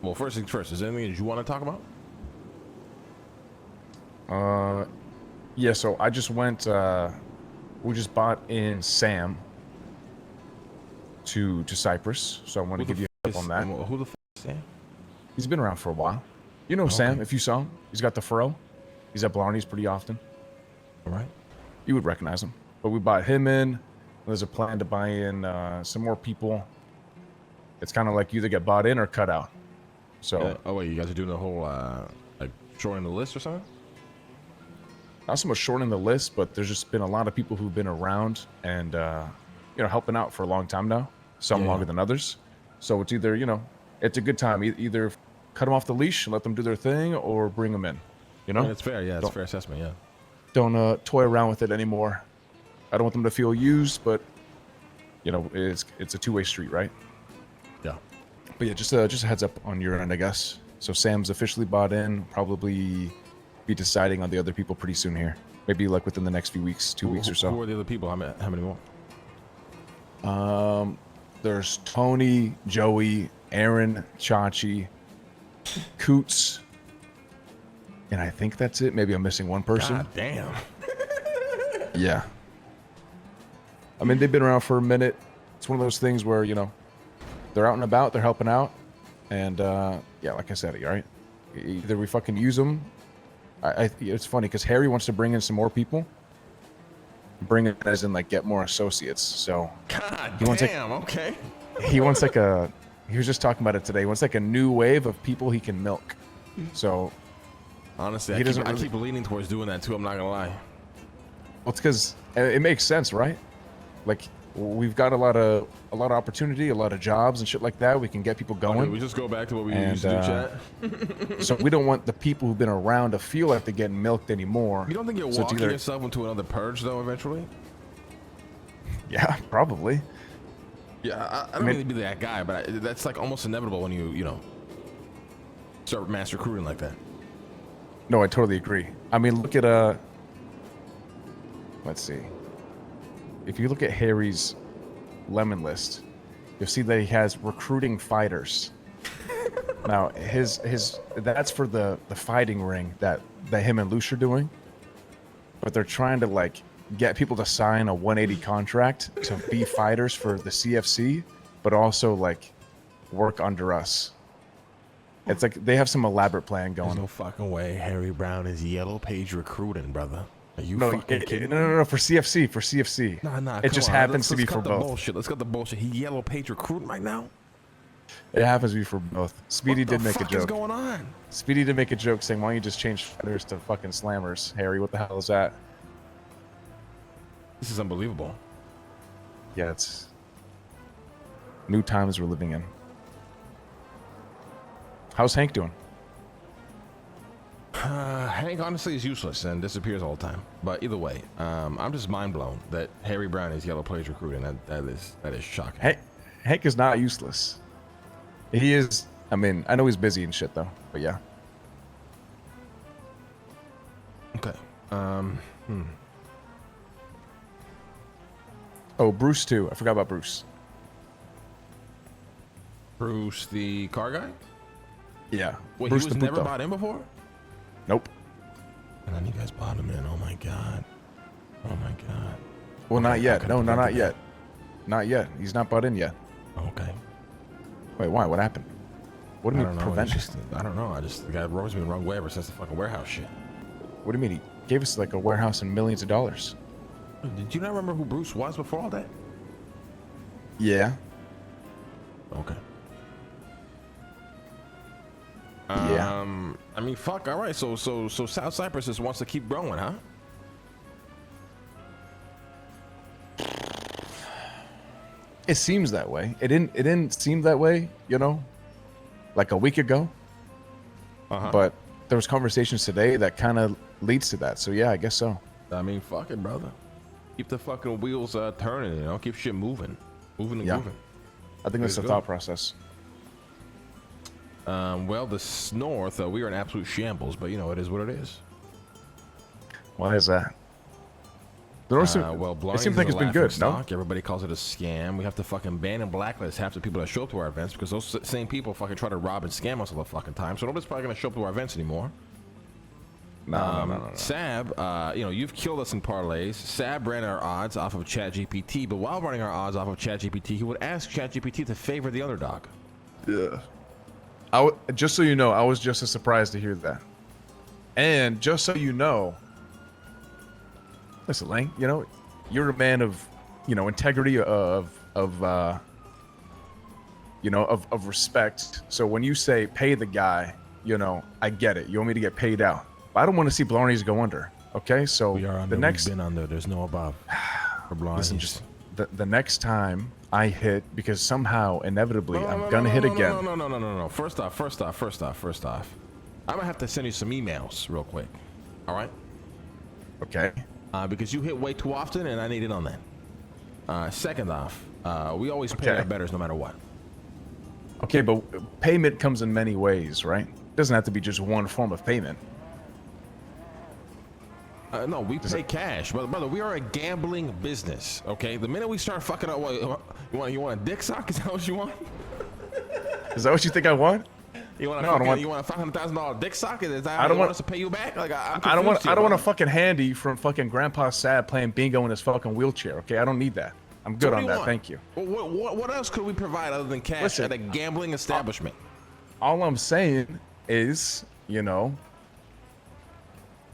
Well, first things first. Is there anything that you want to talk about? Yeah. So I just went. We just bought in Sam to Cypress. So I want to give you a heads up on that. Who the f is Sam? He's been around for a while. You know Sam, if you saw him. He's got the furrow. He's at Blarney's pretty often. All right. You would recognize him. But we bought him in. There's a plan to buy in some more people. It's kind of like you either get bought in or cut out. So. Oh wait, you guys are doing the whole like shortening the list or something? Not so much shortening the list, but there's just been a lot of people who've been around and helping out for a long time now. Some longer than others. So it's either it's a good time. Either cut them off the leash and let them do their thing, or bring them in. You know, Yeah, it's fair. Yeah, it's a fair assessment. Yeah. Don't toy around with it anymore. I don't want them to feel used, but it's a two-way street, right? Yeah. But yeah, just a heads up on your end, I guess. So Sam's officially bought in. Probably be deciding on the other people pretty soon here. Maybe like within the next few weeks, 2 weeks or so. Who are the other people? How many more? There's Tony, Joey, Aaron, Chachi, Coots, and I think that's it. Maybe I'm missing one person. God damn. Yeah. I mean, they've been around for a minute. It's one of those things where, they're out and about, they're helping out. And, yeah, like I said, all right, either we fucking use them. It's funny because Harry wants to bring in some more people. Bring it as in, like, get more associates. So, God he wants okay. He wants he was just talking about it today. He wants like a new wave of people he can milk. So, honestly, I keep leaning towards doing that too. I'm not gonna lie. Well, it's because it makes sense, right? Like, we've got a lot of opportunity, a lot of jobs and shit like that. We can get people going. Okay, we just go back to what we used to do, chat. So we don't want the people who've been around to feel like they're getting milked anymore. You don't think you're walking yourself into another purge though eventually? Yeah, probably. Yeah, I don't mean to be that guy, but that's like almost inevitable when you start mass recruiting like that. No, I totally agree. I mean, look at let's see. If you look at Harry's lemon list, you'll see that he has recruiting fighters. Now, his that's for the fighting ring that him and Luce are doing. But they're trying to like get people to sign a 180 contract to be fighters for the CFC, but also like work under us. It's like they have some elaborate plan going. There's no fucking way Harry Brown is yellow page recruiting, brother. Are you fucking kidding? No, for CFC. Nah. It just happens to be for both. Bullshit. Let's cut the bullshit. He yellow page recruiting right now? It happens to be for both. Speedy did make a joke. What the fuck is going on? Speedy did make a joke saying, "Why don't you just change fighters to fucking slammers, Harry? What the hell is that?" This is unbelievable. Yeah, it's new times we're living in. How's Hank doing? Hank honestly is useless and disappears all the time. But either way, I'm just mind blown that Harry Brown is yellow page recruiting. That is shocking. Hank is not useless. He is. I mean, I know he's busy and shit though. But yeah. Okay. Oh, Bruce too. I forgot about Bruce. Bruce, the car guy? Yeah. Wait, Bruce he was never bought in before? Nope. And then you guys bought him in. Oh my god. Oh my god. Well, not yet. No, not yet. Not yet. He's not bought in yet. Okay. Wait, why? What happened? What do you mean prevent? I don't know. The guy rubs me the wrong way ever since the fucking warehouse shit. What do you mean? He gave us like a warehouse and millions of dollars. Did you not remember who Bruce was before all that? Yeah. Okay. Yeah. I mean, fuck. All right. So South Cypress just wants to keep growing, huh? It seems that way. It didn't seem that way, like a week ago. But there was conversations today that kind of leads to that. So yeah, I guess so. I mean, fuck it, brother. Keep the fucking wheels turning, Keep shit moving and moving. I think that's the thought process. Well, the north, we are in absolute shambles, but it is what it is. Why is that? Well, it seems like it's been good, no? Everybody calls it a scam. We have to fucking ban and blacklist half the people that show up to our events because those same people fucking try to rob and scam us all the fucking time. So nobody's probably gonna show up to our events anymore. No. Sab, you've killed us in parlays. Sab ran our odds off of ChatGPT, but while running our odds off of ChatGPT, he would ask ChatGPT to favor the underdog. Yeah. Just so you know, I was just as surprised to hear that. And just so you know, listen, Lang, you're a man of, integrity, of respect. So when you say pay the guy, I get it. You want me to get paid out. But I don't want to see Blarney's go under. Okay, so we are under. We've been under. There's no above. Listen, just the next time I hit, because somehow inevitably I'm gonna hit again. No. First off, I'm gonna have to send you some emails real quick. All right. Okay. Because you hit way too often, and I need it on that. Second off, we always pay our bettors no matter what. Okay, but payment comes in many ways, right? It doesn't have to be just one form of payment. No, we pay cash, brother. We are a gambling business. Okay, the minute we start fucking up, you want a dick sock? Is that what you want? Is that what you think I want? You want a $500,000 dick sock? Is that how you want us to pay you back? Like I don't want a fucking handy from fucking Grandpa Sad playing bingo in his fucking wheelchair. Okay, I don't need that. I'm good on that. Thank you. What else could we provide other than cash at a gambling establishment? All I'm saying is,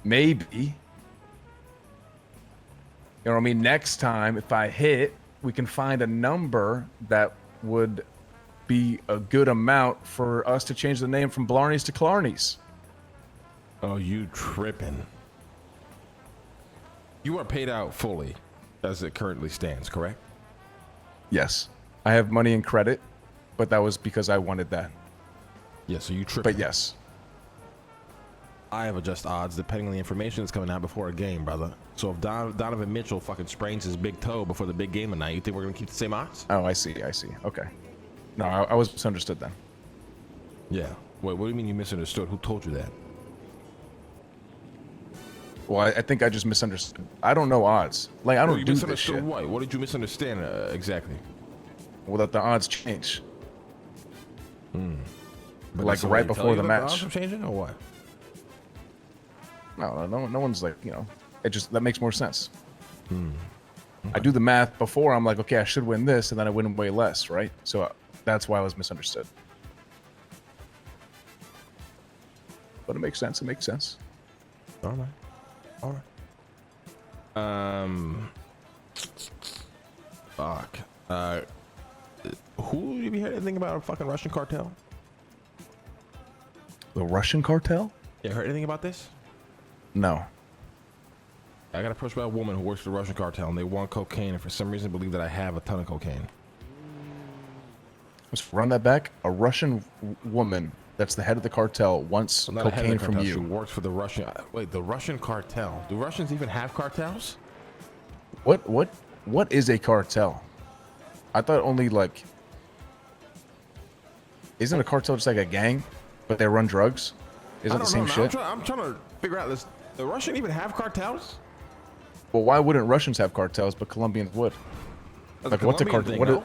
maybe. You know what I mean? Next time, if I hit, we can find a number that would be a good amount for us to change the name from Blarney's to Clarney's. Oh, you tripping. You are paid out fully as it currently stands, correct? Yes. I have money and credit, but that was because I wanted that. Yeah, so you tripping. But yes. I have adjust odds depending on the information that's coming out before a game, brother. So if Donovan Mitchell fucking sprains his big toe before the big game tonight, you think we're going to keep the same odds? Oh, I see. Okay. No, I was misunderstood then. Yeah. Wait, what do you mean you misunderstood? Who told you that? Well, I think I just misunderstood. I don't know odds. Like, I don't do this shit. What? What did you misunderstand exactly? Well, that the odds change. Like right before the match. The odds are changing or what? No one's like, it just, that makes more sense. Okay. I do the math before, I'm like, okay, I should win this, and then I win way less, right? So that's why I was misunderstood. But it makes sense. All right. Fuck. Who have you heard anything about a fucking Russian cartel? The Russian cartel? You heard anything about this? No. I got approached by a woman who works for the Russian cartel, and they want cocaine, and for some reason believe that I have a ton of cocaine. Let's run that back. A Russian woman that's the head of the cartel wants cocaine from you. She works for the Russian. Wait, the Russian cartel. Do Russians even have cartels? What is a cartel? I thought only like. Isn't a cartel just like a gang, but they run drugs? Isn't the same shit? I'm trying to figure out this. The Russian even have cartels? Well, why wouldn't Russians have cartels, but Colombians would? Like, what's a cartel?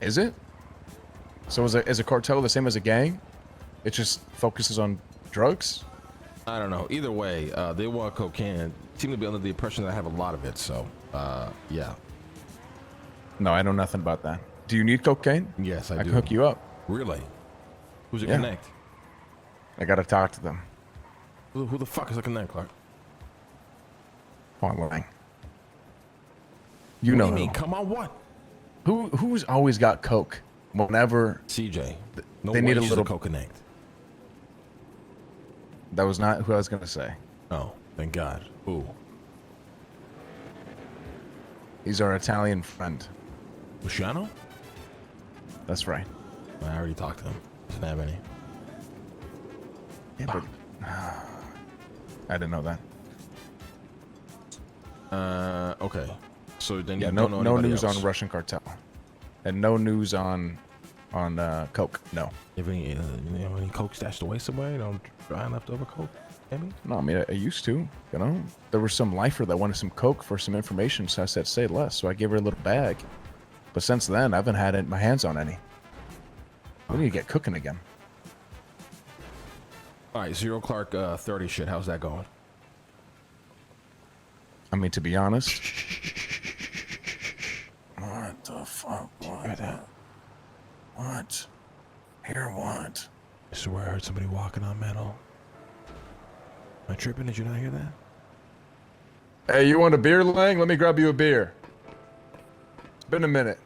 Is it? So is a cartel the same as a gang? It just focuses on drugs? I don't know. Either way, they want cocaine and seem to be under the impression that I have a lot of it. So, yeah. No, I know nothing about that. Do you need cocaine? Yes, I do. I can hook you up. Really? Who's it connect? I gotta talk to them. Who the fuck is it connect, Clark? Online. What do you mean? Come on, what? Who's always got coke? Whenever CJ, they need a little coke connect. That was not who I was gonna say. Oh, thank God. Who? He's our Italian friend. Luciano? That's right. I already talked to him. Doesn't have any. Yeah, but I didn't know that. Okay. So then no news on Russian cartel, and no news on on coke. No. You have any coke stashed away somewhere? You know, dry leftover coke, maybe? No, I mean, I used to, you know. There was some lifer that wanted some coke for some information, so I said, say less. So I gave her a little bag. But since then, I haven't had my hands on any. We need to get cooking again. All right, Zero Clark 30 shit. How's that going? I mean, to be honest. What the fuck? What? Hear that? What? Hear what? I swear I heard somebody walking on metal. Am I tripping? Did you not hear that? Hey, you want a beer, Lang? Let me grab you a beer. It's been a minute.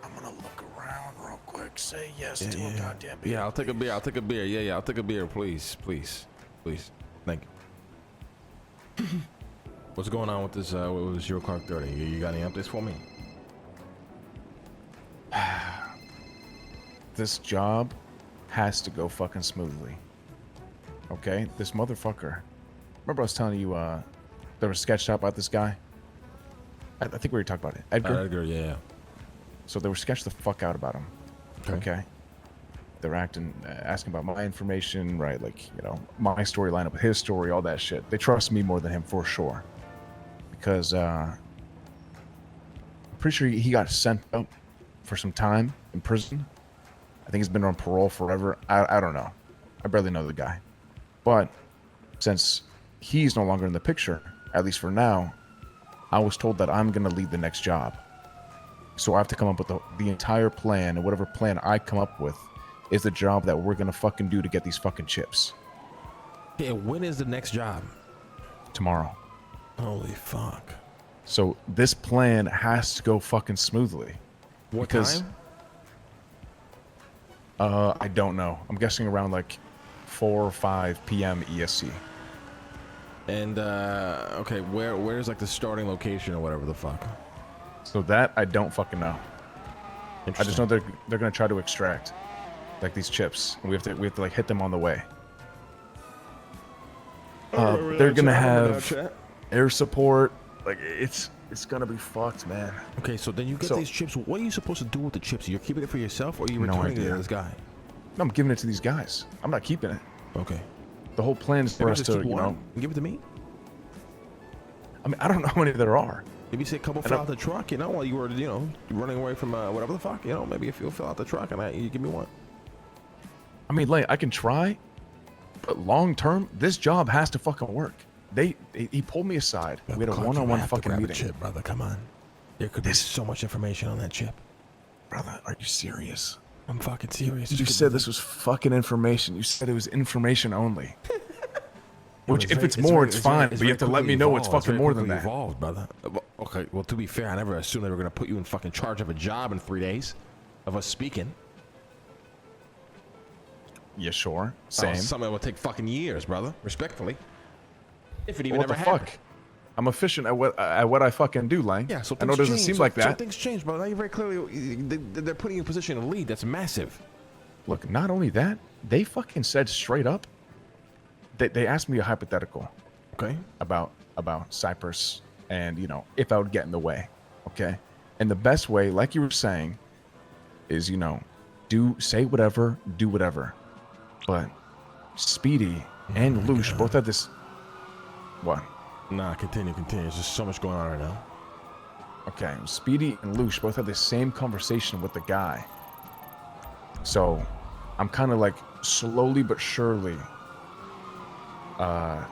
I'm gonna look around real quick. Say yes to a goddamn beer. Yeah, I'll take a beer. I'll take a beer. Yeah, I'll take a beer, please. Please. Please. Thank you. What's going on with this with Zero Clark 30? You got any updates for me? This job has to go fucking smoothly. Okay? This motherfucker. Remember I was telling you there was sketched out about this guy? I think we already talked about it. Edgar, yeah. So they were sketched the fuck out about him. Okay? They're asking about my information, right? Like, you know, my story line up with his story, all that shit. They trust me more than him for sure. Because I'm pretty sure he got sent up for some time in prison. I think he's been on parole forever. I don't know. I barely know the guy. But since he's no longer in the picture, at least for now, I was told that I'm going to lead the next job. So I have to come up with the entire plan, and whatever plan I come up with is the job that we're going to fucking do to get these fucking chips. Yeah, when is the next job? Tomorrow. Holy fuck. So this plan has to go fucking smoothly. What time? I don't know. I'm guessing around like 4 or 5 p.m. ESC. And okay, where's like the starting location or whatever the fuck? So that I don't fucking know. I just know they're gonna try to extract like these chips, and we have to like hit them on the way. They're gonna have air support. Like it's gonna be fucked, man. Okay, so then you get these chips. What are you supposed to do with the chips? You're keeping it for yourself, or are you No returning it idea. to this guy? No, I'm giving it to these guys. I'm not keeping it. Okay. The whole plan is for Maybe us just to, keep you one know. and give it to me. I mean, I don't know how many there are. Maybe say a couple fill out the truck, you know, while you were, you know, running away from whatever the fuck, you know. Maybe if you'll fill out the truck and you give me one. I mean, like, I can try, but long term, this job has to fucking work. He pulled me aside. We had a one-on-one fucking meeting. Chip, brother, come on. There could be so much information on that chip. Brother, are you serious? I'm fucking serious. You said this was fucking information. You said it was information only. Which, if it's more, it's fine. But you have to let me know it's fucking more than that. Evolved, brother. Okay, well, to be fair, I never assumed they were gonna put you in fucking charge of a job in 3 days of us speaking. Yeah, sure. Same. Something that would take fucking years, brother. Respectfully. If it even What ever the happened. fuck? I'm efficient at what I fucking do, Lang. Yeah, so I know it doesn't seem like So that. things change, brother. Now you're very clearly they're putting you in a position of lead. That's massive. Look, not only that, they fucking said straight up. They asked me a hypothetical. Okay. About Cypress and, you know, if I would get in the way. Okay. And the best way, like you were saying, is, you know, say whatever, do whatever. But Speedy and Loosh both had this. What? Nah, continue. There's just so much going on right now. Okay, Speedy and Loosh both had the same conversation with the guy. So I'm kind of like slowly but surely not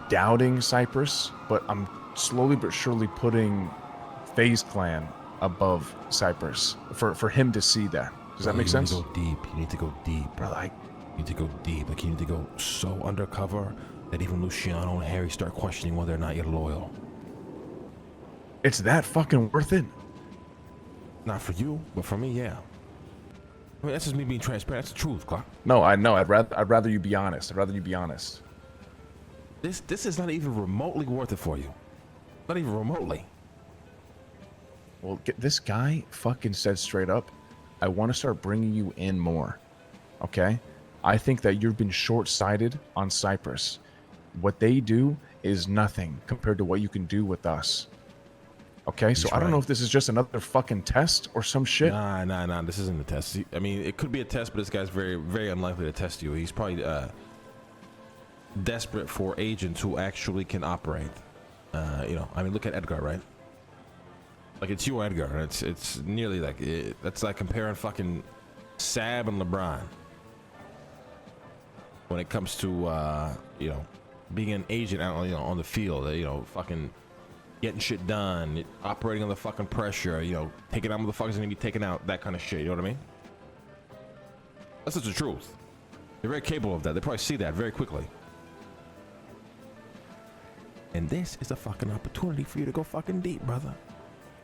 doubting Cypress, but I'm slowly but surely putting FaZe Clan above Cypress for him to see that. Does that make sense? You need to go deep, bro. Like, you need to go deep. Like, you need to go so undercover that even Luciano and Harry start questioning whether or not you're loyal. It's that fucking worth it? Not for you, but for me, yeah. I mean, that's just me being transparent. That's the truth, Clark. No, I know. I'd rather you be honest. I'd rather you be honest. This is not even remotely worth it for you. Not even remotely. Well, this guy fucking said straight up, I want to start bringing you in more. Okay? I think that you've been short-sighted on Cypress. What they do is nothing compared to what you can do with us. Okay, so He's I don't know right. if this is just another fucking test or some shit. Nah. This isn't a test. I mean, it could be a test, but this guy's very unlikely to test you. He's probably desperate for agents who actually can operate. You know, I mean, look at Edgar, right? Like, it's you, Edgar. And it's nearly like that's like comparing fucking Sab and LeBron when it comes to you know, being an agent out, you know, on the field. You know, fucking getting shit done, operating under fucking pressure, you know, taking out motherfuckers and be taken out, that kind of shit, you know what I mean? That's just the truth. They're very capable of that. They probably see that very quickly. And this is a fucking opportunity for you to go fucking deep, brother.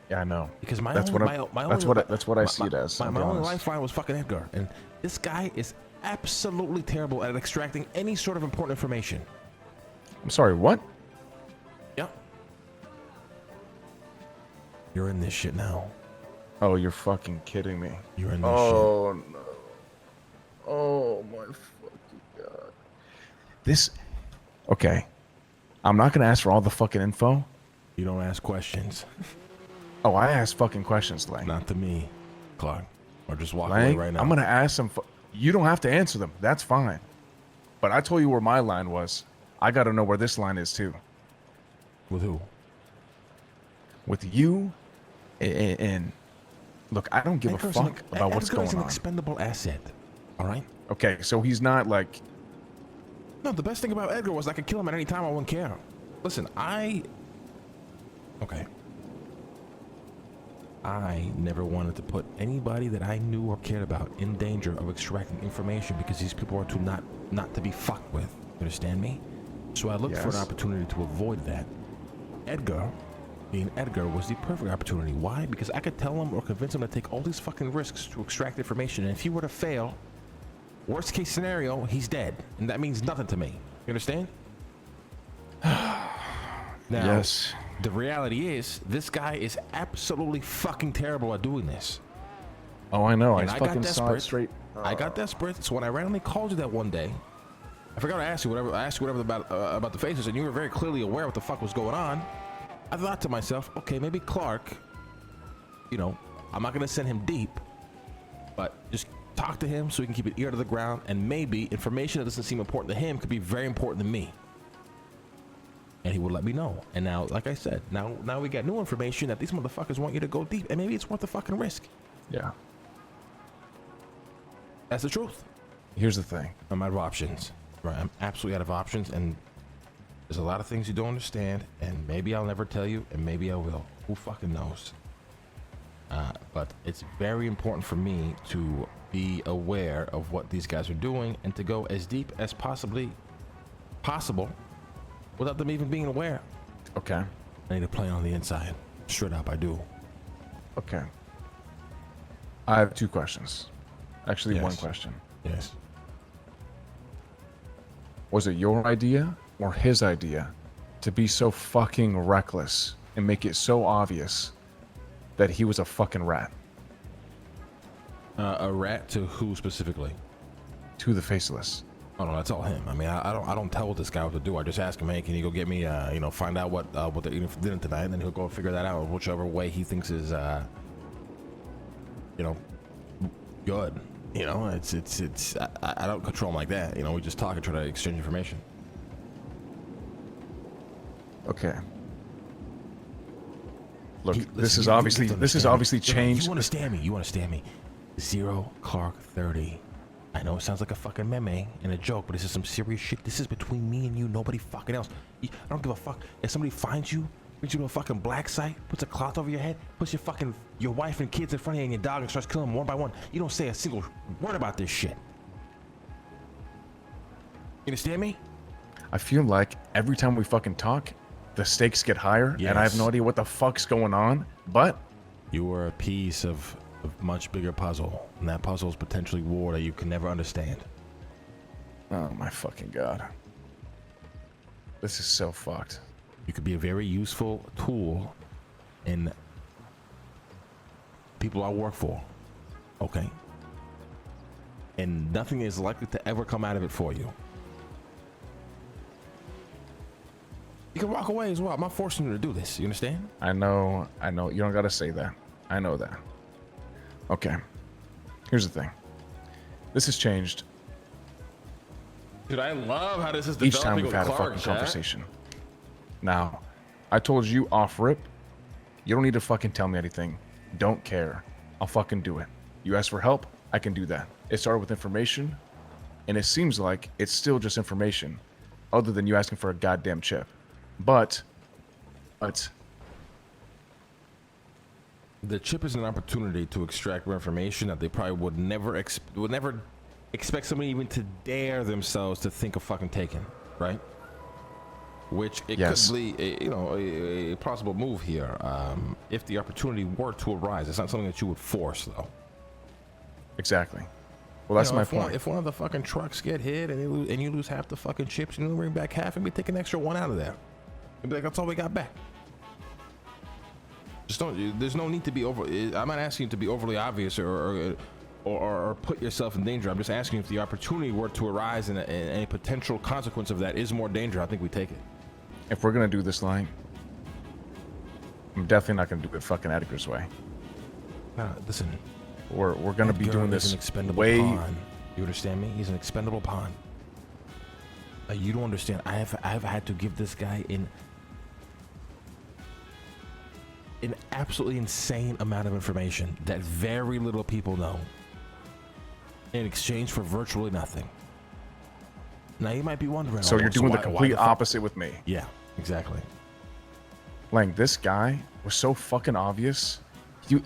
Yeah, I know. Because my that's only, what I see it as. My only lifeline was fucking Edgar, and this guy is absolutely terrible at extracting any sort of important information. I'm sorry, what? Yeah. You're in this shit now. Oh, you're fucking kidding me. You're in this shit. Oh no. Oh my fucking god. This. Okay. I'm not gonna ask for all the fucking info. You don't ask questions. Oh, I ask fucking questions, Lang. Not to me, Clark. Or just walk Lang, away right now. I'm gonna ask some. You don't have to answer them. That's fine. But I told you where my line was. I gotta know where this line is too. With who? With you, and look, I don't give a fuck about what's going Edgar's an on. expendable asset. All right. Okay, so he's not like. No, the best thing about Edgar was I could kill him at any time. I wouldn't care. Listen, okay. I never wanted to put anybody that I knew or cared about in danger of extracting information because these people are not to be fucked with. You understand me? So I looked for an opportunity to avoid that. Edgar, being Edgar, was the perfect opportunity. Why? Because I could tell him or convince him to take all these fucking risks to extract information, and if he were to fail, worst case scenario, he's dead, and that means nothing to me. You understand? Now, Yes. the reality is, this guy is absolutely fucking terrible at doing this. Oh, I know. And I I got fucking saw it desperate. straight. I got desperate, so when I randomly called you that one day, I forgot to ask you whatever. I asked you whatever about the faces, and you were very clearly aware what the fuck was going on. I thought to myself, okay, maybe Clark. You know, I'm not gonna send him deep, but just talk to him so he can keep an ear to the ground, and maybe information that doesn't seem important to him could be very important to me. And he would let me know. And now, like I said, now we got new information that these motherfuckers want you to go deep, and maybe it's worth the fucking risk. Yeah. That's the truth. Here's the thing. I'm out of options. Right, I'm absolutely out of options, and there's a lot of things you don't understand, and maybe I'll never tell you, and maybe I will. Who fucking knows? But it's very important for me to be aware of what these guys are doing and to go as deep as possible without them even being aware. Okay. I need to play on the inside. Straight up, I do. Okay. I have two questions. Actually, one Yes. question. Yes. Was it your idea or his idea to be so fucking reckless and make it so obvious that he was a fucking rat? A rat to who specifically? To the faceless. Oh no, that's all him. I mean, I don't tell this guy what to do. I just ask him, hey, can you go get me, you know, find out what they're eating for dinner tonight, and then he'll go figure that out, whichever way he thinks is, you know, good. You know, I don't control him like that. You know, we just talk and try to exchange information. Okay. Look, Listen, this is you obviously have to this is understand obviously me. changed. You understand me? You understand me? 0 Clark 30. I know it sounds like a fucking meme and a joke, but this is some serious shit. This is between me and you, nobody fucking else. I don't give a fuck if somebody finds you, brings you to a fucking black site, puts a cloth over your head, puts your wife and kids in front of you and your dog and starts killing them one by one. You don't say a single word about this shit. You understand me? I feel like every time we fucking talk, the stakes get higher, and I have Yes. no idea what the fuck's going on. But You are a piece of a much bigger puzzle, and that puzzle is potentially war that you can never understand. oh my fucking god, this is so fucked. You could be a very useful tool in people I work for, okay? And nothing is likely to ever come out of it for you. You can walk away as well. I'm not forcing you to do this. You understand? I know. You don't gotta say that. I know that. Okay. Here's the thing. This has changed. Dude, I love how this is Each time developing we've with had a Clark, fucking chat. conversation. Now, I told you off rip, you don't need to fucking tell me anything. Don't care. I'll fucking do it. You ask for help, I can do that. It started with information, and it seems like it's still just information, other than you asking for a goddamn chip. But the chip is an opportunity to extract more information that they probably would never expect somebody even to dare themselves to think of fucking taking, right? Which it Yes. could be, a possible move here if the opportunity were to arise. It's not something that you would force, though. exactly. Well, that's my if point. If one of the fucking trucks get hit and you lose half the fucking chips, you bring back half and we take an extra one out of there. And be like, that's all we got back. Just don't. There's no need to be over. I'm not asking you to be overly obvious or put yourself in danger. I'm just asking if the opportunity were to arise and any potential consequence of that is more danger. I think we take it. If we're gonna do this line, I'm definitely not gonna do it fucking Edgar's way. Listen. We're gonna be Edgar doing is this an expendable way. pawn. You understand me? He's an expendable pawn. You don't understand. I've had to give this guy an absolutely insane amount of information that very little people know in exchange for virtually nothing. Now you might be wondering. So you're doing the complete fuck? opposite with me. Yeah, exactly. Like, this guy was so fucking obvious.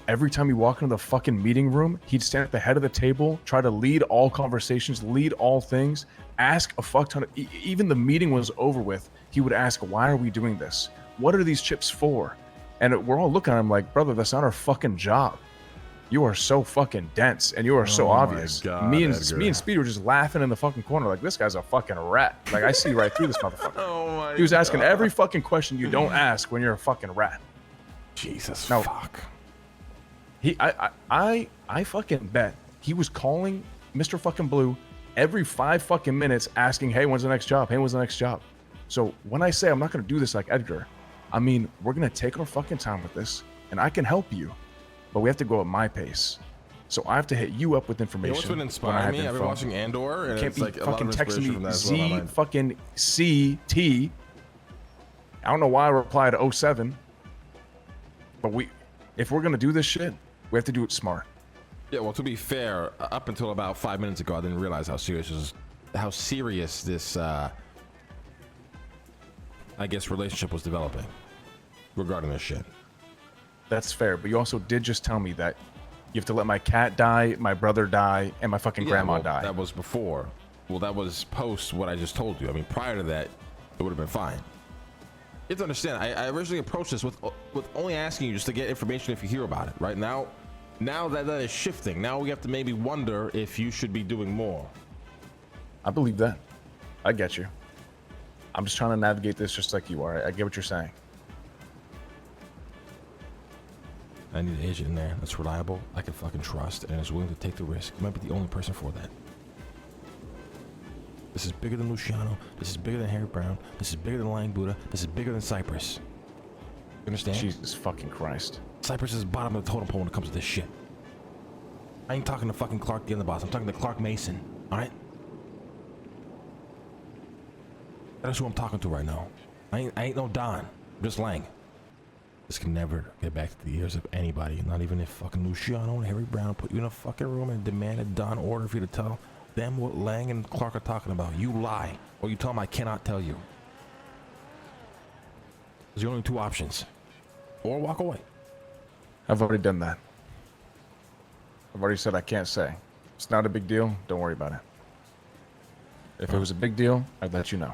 Every time you walk into the fucking meeting room, he'd stand at the head of the table, try to lead all conversations, lead all things, ask a fuck ton of. Even the meeting was over with, he would ask, "Why are we doing this? What are these chips for?" And we're all looking at him like, "Brother, that's not our fucking job. You are so fucking dense, and you are so obvious." God, me and Edgar. Speedy were just laughing in the fucking corner, like, this guy's a fucking rat. Like, I see right through this motherfucker. Oh my He was asking every fucking question you don't ask when you're a fucking rat. Jesus No. fuck. I fucking bet he was calling Mr. fucking Blue every 5 fucking minutes asking, "Hey, when's the next job? Hey, when's the next job?" So when I say I'm not going to do this like Edgar, I mean, we're going to take our fucking time with this, and I can help you, but we have to go at my pace. So I have to hit you up with You know information. what's been when I inspiring have me? I've been info. watching Andor, and Can't it's be like a lot fucking of texting inspiration from me that as well. Z fucking CT. I don't know why I replied to 07, but if we're going to do this shit, we have to do it smart. Yeah, well, to be fair, up until about 5 minutes ago, I didn't realize how serious this, I guess, relationship was developing regarding this shit. That's fair, but you also did just tell me that you have to let my cat die, my brother die, and my fucking grandma well, die. That was before. Well, that was post what I just told you. I mean, prior to that, it would have been fine. You have to understand, I originally approached this with only asking you just to get information if you hear about it. Right now that is shifting. Now we have to maybe wonder if you should be doing more. I believe that. I get you. I'm just trying to navigate this just like you are. I get what you're saying. I need an agent in there that's reliable, I can fucking trust, and is willing to take the risk. You might be the only person for that. This is bigger than Luciano. This is bigger than Harry Brown. This is bigger than Lang Buddha. This is bigger than Cypress. You understand? Jesus fucking Christ. Cypress is bottom of the totem pole when it comes to this shit. I ain't talking to fucking Clark the Underboss. I'm talking to Clark Mason. All right? That's who I'm talking to right now. I ain't no Don. I'm just Lang. This can never get back to the ears of anybody. Not even if fucking Luciano and Harry Brown put you in a fucking room and demand a Don order for you to tell them what Lang and Clark are talking about. You lie, or you tell them I cannot tell you. There's only 2 options. Or walk away. I've already done that. I've already said I can't say. It's not a big deal. Don't worry about it. If it was a big deal, I'd let you know.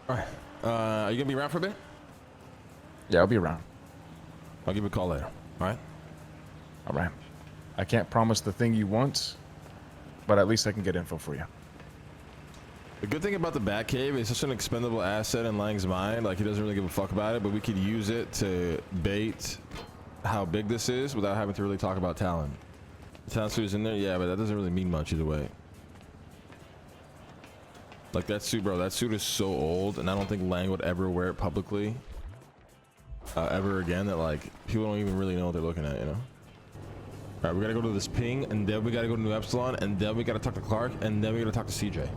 All right. Are you gonna be around for a bit? Yeah, I'll be around. I'll give you a call later. All right. All right. I can't promise the thing you want, but at least I can get info for you. The good thing about the Batcave is such an expendable asset in Lang's mind. Like, he doesn't really give a fuck about it, but we could use it to bait how big this is without having to really talk about Talon. The Talon suit is in there, yeah, but that doesn't really mean much either way. Like that suit, bro. That suit is so old, and I don't think Lang would ever wear it publicly, ever again. That like people don't even really know what they're looking at, you know. All right, we gotta go to this ping, and then we gotta go to New Epsilon, and then we gotta talk to Clark, and then we gotta talk to CJ.